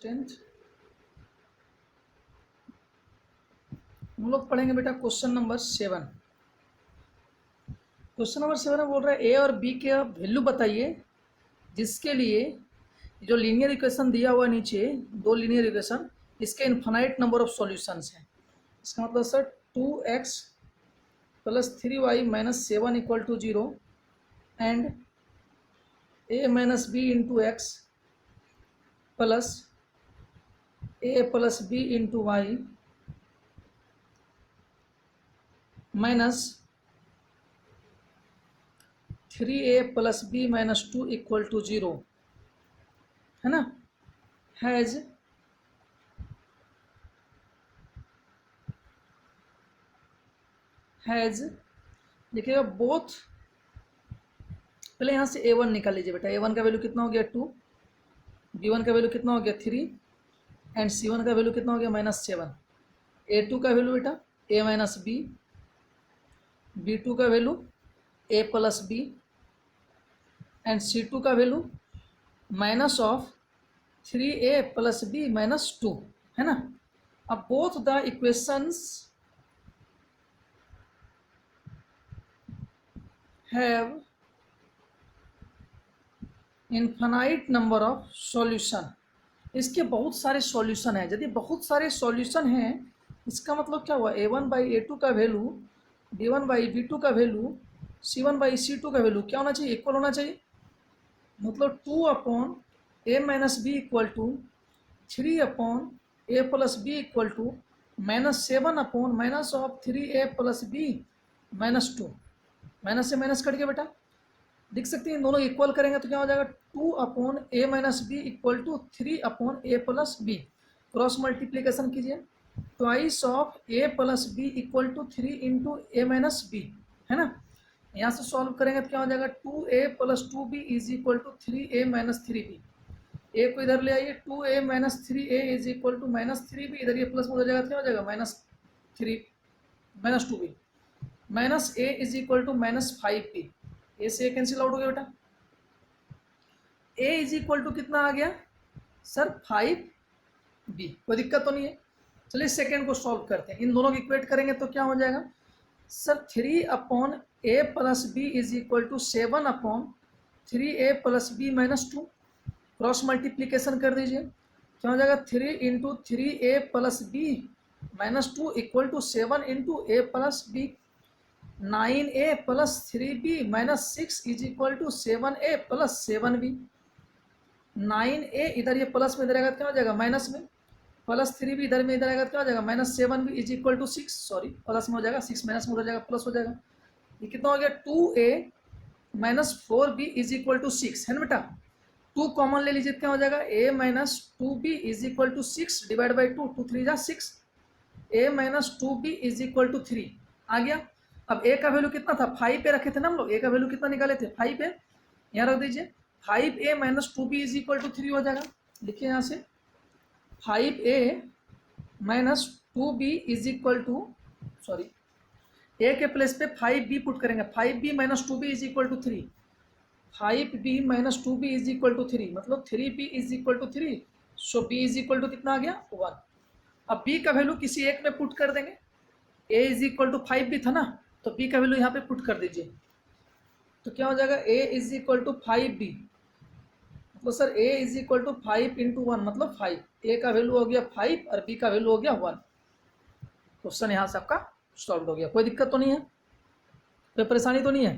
10th हम लोग पढ़ेंगे बेटा क्वेश्चन नंबर 7। क्वेश्चन नंबर 7 में बोल रहा है ए और बी के वैल्यू बताइए जिसके लिए जो लीनियर इक्वेशन दिया हुआ नीचे दो लीनियर इक्वेशन इसके इन्फिनाइट नंबर ऑफ सॉल्यूशंस हैं। इसका मतलब sir 2x + 3y - 7 = 0 and a - b × x plus a + b × y minus 3a + b - 2 = 0 है ना। हैज़ देखिएगा बोथ। पहले यहाँ से a1 निकाल लीजिए बेटा। a1 का वैल्यू कितना हो गया 2, b1 का वैल्यू कितना हो गया 3 एंड c1 का वैल्यू कितना हो गया -7। a2 का वैल्यू बेटा a - b, b2 का value a + b and c2 का वैल्यू -3a + b - 2 है ना। अब both the equations have infinite number of solution. इसके बहुत सारे सॉल्यूशन हैं। यदि बहुत सारे सॉल्यूशन हैं इसका मतलब क्या हुआ a1/a2 का वैल्यू b1/b2 का वैल्यू c1/c2 का वैल्यू क्या होना चाहिए, इक्वल होना चाहिए। मतलब 2/a - b = 3/a + b = -7/- 3a + b - 2। Minus से माइनस कट गया बेटा, दिख सकते हैं। इन दोनों इक्वल करेंगे तो क्या हो जाएगा 2/a - b = 3/a + b। Cross multiplication कीजिए, twice of a + b = 3 × a - b है ना। यहाँ से सॉल्व करेंगे तो क्या हो जाएगा 2a + 2b = 3a - 3b। a को इधर ले आइए, 2a - 3a = -3b। इधर ये प्लस में हो जाएगा, क्या हो जाएगा -3 - 2b माइनस a = -5b। ए से कैंसिल आउट हो गया बेटा। a = कितना आ गया सर 5b। कोई दिक्कत तो नहीं है। चलिए सेकेंड को सॉल्व करते हैं। इन दोनों को इक्वेट करेंगे तो क्या हो जाएगा sir 3/a + b = 7/3a + b - 2। Cross multiplication कर दीजिए, क्या हो जाएगा 3 × 3a + b - 2 = 7 × a + b। 9a + 3b - 6 = 7a + 7b। 9a इधर ये प्लस में इधर आएगा क्या हो जाएगा माइनस में, प्लस 3b इधर में इधर आएगा क्या हो जाएगा -7b = 6। सॉरी प्लस में हो जाएगा, 6 माइनस में हो जाएगा प्लस हो जाएगा। ये कितना हो गया 2a - 4b = 6 है ना बेटा। 2 कॉमन ले लीजिए, क्या हो जाएगा a - 2b = 6 / 2, 2 3 = 6। a - 2b = 3 आ गया। अब a का वैल्यू कितना था 5 पे रखे थे ना हम लोग। a का वैल्यू कितना निकाले थे 5 पे, यहाँ रख दीजिए 5a - 2b = 3 हो जाएगा। लिखिए यहाँ से 5a - 2b = सॉरी a के प्लेस पे 5b पुट करेंगे। 5b - 2b = 3। 5b - 2b = 3 मतलब 3b = 3। सो b = कितना आ गया 1। अब b का वैल्यू किसी एक में पुट कर देंगे। a = 5 भी था ना, तो b का वैल्यू यहाँ पे पुट कर दीजिए तो क्या हो जाएगा a = 5b। मतलब सर a = 5 × 1 मतलब 5। a का वैल्यू हो गया 5 और b का वैल्यू हो गया 1। क्वेश्चन यहाँ से आपका सॉल्व हो गया। कोई दिक्कत तो नहीं है, कोई परेशानी तो नहीं है।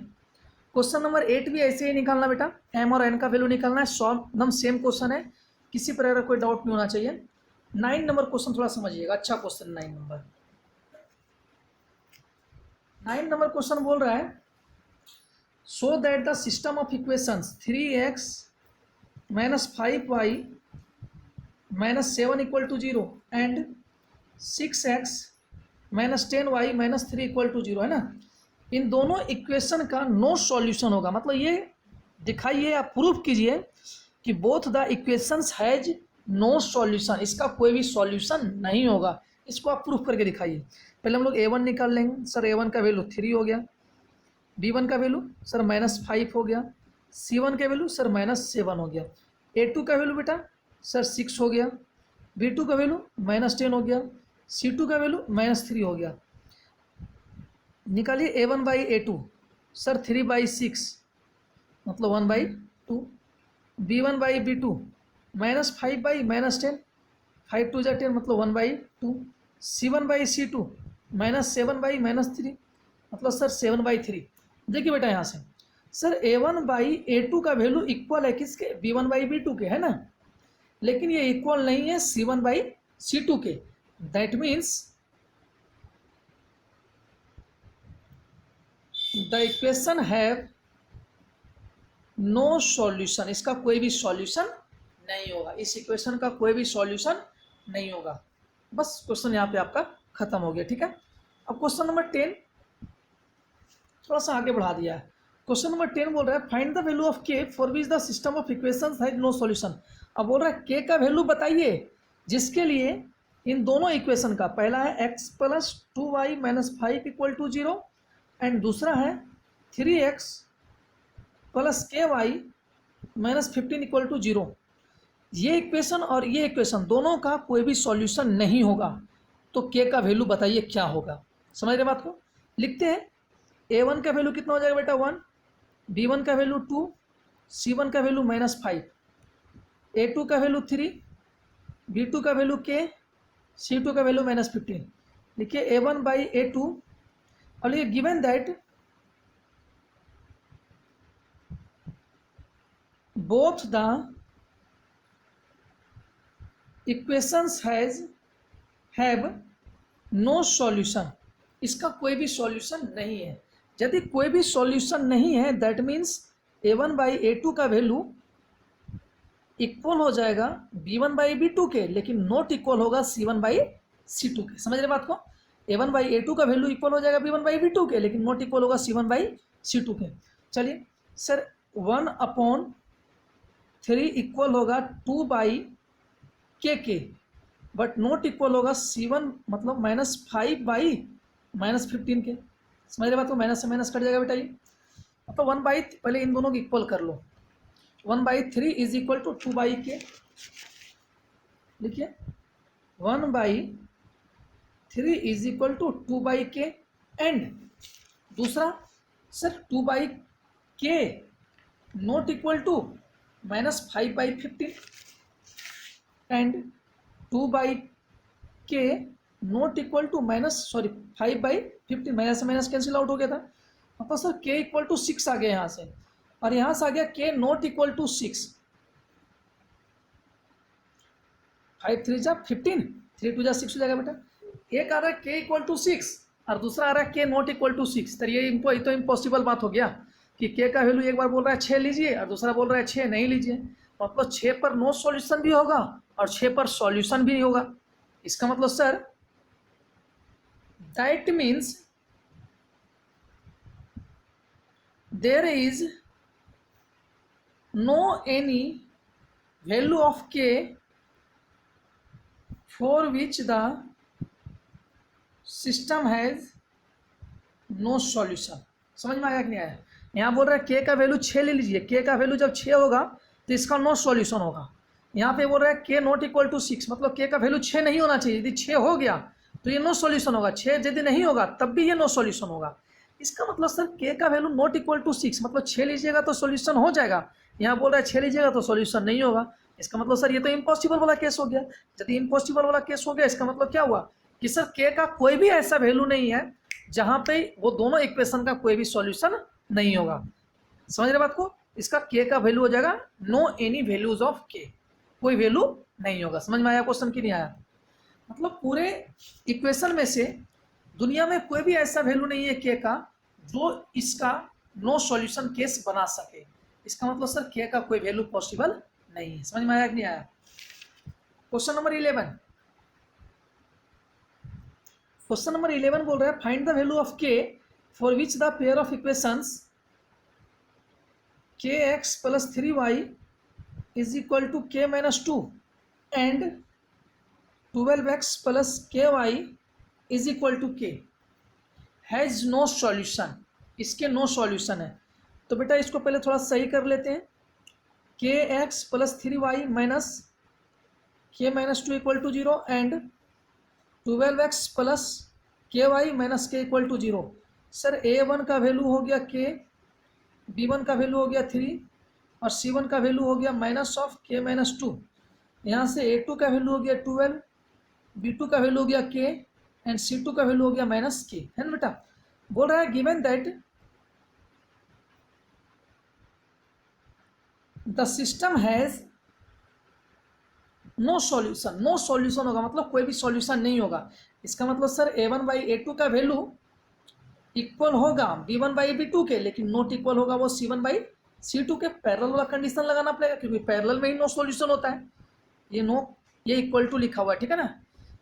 क्वेश्चन नंबर 8 भी ऐसे ही निकालना बेटा। m और n का वैल्यू निकालना है। सॉल्व एकदम सेम क्वेश्चन है, किसी प्रकार का कोई डाउट नहीं होना चाहिए। 9 नंबर क्वेश्चन थोड़ा समझिएगा, अच्छा क्वेश्चन 9 नंबर क्वेश्चन बोल रहा है so that the system of equations 3x - 5y - 7 = 0 and 6x - 10y - 3 = 0 है ना। इन दोनों इक्वेशन का नो सॉल्यूशन होगा। मतलब ये दिखाइए या प्रूफ कीजिए कि both the equations has no solution, इसका कोई भी सॉल्यूशन नहीं होगा। इसको आप प्रूफ करके दिखाइए। पहले हम लोग a1 निकाल लेंगे। सर a1 का वैल्यू 3 हो गया, b1 का वैल्यू सर -5 हो गया, c1 का वैल्यू सर -7 हो गया, a2 का वैल्यू बेटा सर 6 हो गया, B2 का वैल्यू -10 हो गया, C2 का वैल्यू -3 हो गया। निकालिए A1/A2, सर 3/6 मतलब 1/2, B1/B2 -5/-10, 5 2 10 मतलब 1/2, C1/C2 -7/-3 मतलब सर 7/3। देखिए बेटा यहाँ से सर A1/A2 का वैल्यू इक्वल है किसके, B1/B2 के, है ना, लेकिन ये इक्वल नहीं है C1/C2 के। That means the equation have no solution, इसका कोई भी सॉल्यूशन नहीं होगा, इस इक्वेशन का कोई भी सॉल्यूशन नहीं होगा। बस क्वेश्चन यहाँ पे आपका खत्म हो गया, ठीक है। अब क्वेश्चन नंबर 10 थोड़ा सा आगे बढ़ा दिया है। क्वेश्चन नंबर 10 बोल रहा है find the value of k for which the system of equations has no solution. अब बोल रहा है के का वैल्यू बताइए जिसके लिए इन दोनों इक्वेशन का, पहला है x + 2y - 5 = 0 एंड दूसरा है 3x + ky - 15 = 0। ये इक्वेशन और ये इक्वेशन दोनों का कोई भी सॉल्यूशन नहीं होगा, तो के का वैल्यू बताइए क्या होगा। समझ रहे बात को, लिखते हैं। A1 का वैल्यू कितना हो जाएगा बेटा 1, B1 का वैल्यू 2, C1 का वैल्यू -5, A2 का वैल्यू 3, B2 का वैल्यू k, C2 का वैल्यू -15। देखिए A1/A2 और ये given that both the equations have no solution, इसका कोई भी सॉल्यूशन नहीं है। यदि कोई भी सॉल्यूशन नहीं है दैट मीन्स A1/A2 का वैल्यू इक्वल हो जाएगा B1/B2 के, लेकिन नॉट इक्वल होगा C1/C2 के। समझ रहे बात को, A1/A2 का वैल्यू इक्वल हो जाएगा B1/B2 के, लेकिन नॉट इक्वल होगा C1/C2 के। चलिए सर 1/3 इक्वल होगा 2/k, बट नॉट इक्वल होगा C1 मतलब -5/-15 के। समझ रहे बात को, माइनस से माइनस कट जाएगा बेटा ये, मतलब 1/, पहले इन दोनों को इक्वल कर लो, 1/3 इज इक्वल टू 2/k। लिखिए 1/3 is equal to 2/k and दूसरा sir 2/k not equal to -5/15 and 2/k not equal to 5/15, minus से माइनस कैंसिल आउट हो गया था, मतलब सर k इक्वल टू 6 आ गया यहाँ से, और यहाँ से आ गया k नॉट इक्वल टू 6। 5 3 जा 15, 3 2 जा 6 हो जाएगा बेटा। एक आ रहा है k इक्वल टू 6 और दूसरा आ रहा है k नॉट इक्वल टू 6। तो ये तो इम्पॉसिबल बात हो गया कि k का वैल्यू एक बार बोल रहा है 6 लीजिए और दूसरा बोल रहा है 6 नहीं लीजिए, मतलब 6 पर नो सॉल्यूशन भी होगा और 6 पर सॉल्यूशन भी नहीं होगा। इसका मतलब sir that means there is no any value of k for which the system has no solution. समझ में आया कि नहीं आया। यहाँ बोल रहा है k का वैल्यू 6 ले लीजिए, k का वैल्यू जब 6 होगा तो इसका नो सॉल्यूशन होगा। यहाँ पे बोल रहा है k नॉट इक्वल टू 6, मतलब k का वैल्यू 6 नहीं होना चाहिए, यदि 6 हो गया तो ये नो सॉल्यूशन होगा, 6 यदि नहीं होगा तब भी ये नो सॉल्यूशन होगा। इसका मतलब सर k का वैल्यू नॉट इक्वल टू 6 मतलब 6 लीजिएगा तो सॉल्यूशन हो जाएगा, यहाँ बोल रहा है 6 लीजिएगा तो सॉल्यूशन नहीं होगा। इसका मतलब सर ये तो इम्पॉसिबल वाला केस हो गया। यदि इम्पॉसिबल वाला केस हो गया इसका मतलब क्या हुआ कि सर k का कोई भी ऐसा वैल्यू नहीं है जहाँ पे वो दोनों इक्वेशन का कोई भी सॉल्यूशन नहीं होगा। समझ रहे बात को, इसका k का वैल्यू हो जाएगा no any values of k, कोई वैल्यू नहीं होगा। समझ में आया क्वेश्चन कि नहीं आया। मतलब पूरे इक्वेशन में से दुनिया में कोई भी ऐसा वैल्यू नहीं है k का जो इसका नो सॉल्यूशन केस बना सके। इसका मतलब सर k का कोई वैल्यू पॉसिबल नहीं है। समझ में आया कि नहीं आया। क्वेश्चन नंबर 11, क्वेश्चन नंबर 11 बोल रहा है find the value of k for which the pair of equations kx + 3y is equal to k - 2 and 12x + ky is equal to k has no solution. इसके no solution है तो बेटा इसको पहले थोड़ा सही कर लेते हैं। kx + 3y - k minus two equal to zero and 12x plus k y minus k equal to zero. Sir a1 का वैल्यू हो गया k, b1 का वैल्यू हो गया 3 और c1 का वैल्यू हो गया minus of k minus to. यहाँ से a2 का वैल्यू हो गया 12, b2 का वैल्यू हो गया k एंड c2 का वैल्यू हो गया माइनस k, है ना बेटा। बोल रहा है given that the system has no solution. No solution होगा मतलब कोई भी सॉल्यूशन नहीं होगा। इसका मतलब सर a1 बाई a2 का वैल्यू इक्वल होगा b1 बाई b2 के, लेकिन नॉट इक्वल होगा वो c1 बाई c2 के। पैरेलल वाला कंडीशन लगाना पड़ेगा क्योंकि पैरेलल में ही नो सॉल्यूशन होता है। ये इक्वल टू लिखा हुआ है, ठीक है ना।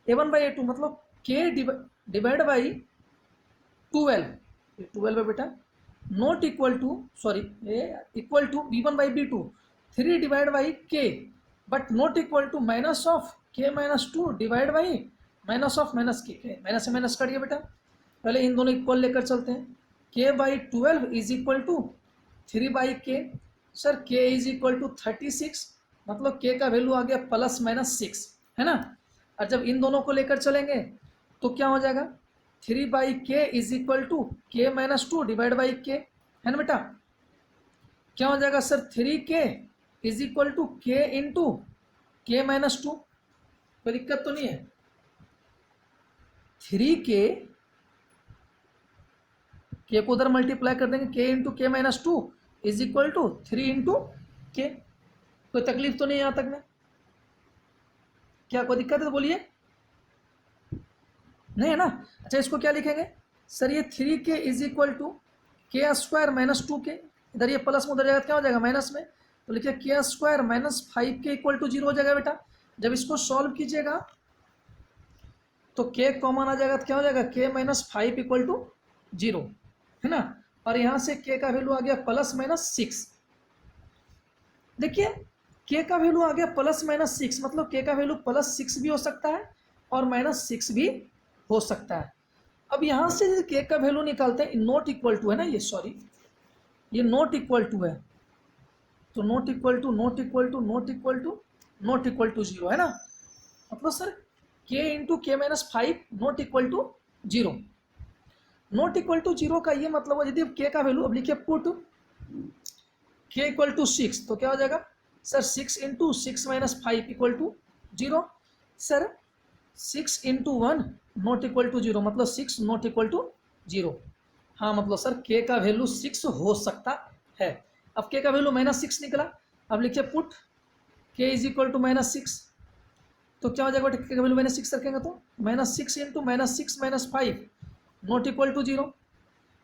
a1 बाई a2 मतलब k डिवाइड बाई 12 है बेटा, not equal to sorry equal to b1 by b2 3 divide by k but not equal to minus of k minus two divide by minus of minus k. Minus से minus cut गया बेटा। पहले इन दोनों equal लेकर चलते हैं। k by 12 is equal to 3 by k. Sir k is equal to 36 मतलब k का वैल्यू आ गया प्लस माइनस 6, है ना। और जब इन दोनों को लेकर चलेंगे तो क्या हो जाएगा 3 by k is equal to k minus two divide by k, है ना बेटा। क्या हो जाएगा sir 3k is equal to k into k minus two. कोई दिक्कत तो नहीं है। 3k के को उधर मल्टीप्लाई कर देंगे k into k minus two is equal to 3 into k. कोई तकलीफ तो नहीं है यहाँ तक में? क्या कोई दिक्कत है तो बोलिए, नहीं है ना। अच्छा इसको क्या लिखेंगे सर, ये 3k इज इक्वल टू के स्क्वायर माइनस 2k। इधर ये प्लस में उधर जाएगा क्या हो जाएगा माइनस में, तो लिखिए के square minus 5k equal to 0 हो जाएगा बेटा। जब इसको सॉल्व कीजिएगा तो k कॉमन आ जाएगा तो क्या हो जाएगा k माइनस 5 इक्वल टू 0, है ना। और यहाँ से k का वैल्यू आ गया प्लस माइनस 6। देखिए k का वैल्यू आ गया प्लस माइनस 6 मतलब k का वैल्यू प्लस 6 भी हो सकता है और माइनस 6 भी हो सकता है। अब यहाँ से k का वैल्यू निकालते हैं, नॉट इक्वल टू है ना ये, सॉरी ये नॉट इक्वल टू है तो not equal to not equal to not equal to not equal to 0, है ना। मतलब sir k into k minus 5 not equal to 0। Not equal to 0 का ये मतलब यदि k का वैल्यू अब लिखिए पुट k इक्वल टू 6 तो क्या हो जाएगा sir 6 into 6 minus 5 equal to 0। Sir 6 into 1 not equal to 0 मतलब 6 नॉट इक्वल टू 0। हाँ मतलब सर k का वैल्यू 6 हो सकता है। अब k का वैल्यू माइनस 6 निकला, अब लिखिए put k is equal to minus 6 तो क्या हो जाएगा k का वैल्यू माइनस 6 रखेंगे तो minus 6 into minus 6 minus 5 not equal to 0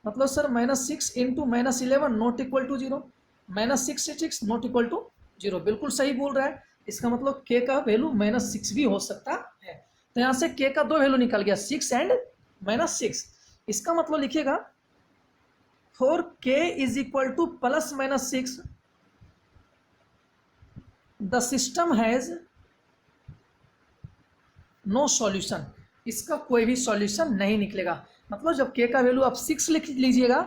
मतलब sir minus 6 into minus 11 not equal to 0 minus 6 not equal to 0। बिल्कुल सही बोल रहा है। इसका मतलब k का वैल्यू माइनस 6 भी हो सकता है। तो यहाँ से k का दो वैल्यू निकल गया 6 एंड माइनस 6। इसका मतलब लिखिएगा for k is equal to plus minus 6 the system has no solution. इसका कोई भी सॉल्यूशन नहीं निकलेगा। मतलब जब k का वैल्यू आप 6 लिख लीजिएगा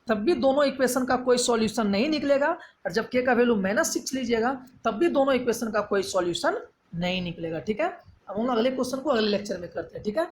तब भी दोनों इक्वेशन का कोई सॉल्यूशन नहीं निकलेगा, और जब k का वैल्यू माइनस 6 लीजिएगा तब भी दोनों इक्वेशन का कोई सॉल्यूशन नहीं निकलेगा। ठीक है, अब हम अगले क्वेश्चन को अगले लेक्चर में करते हैं। ठीक है।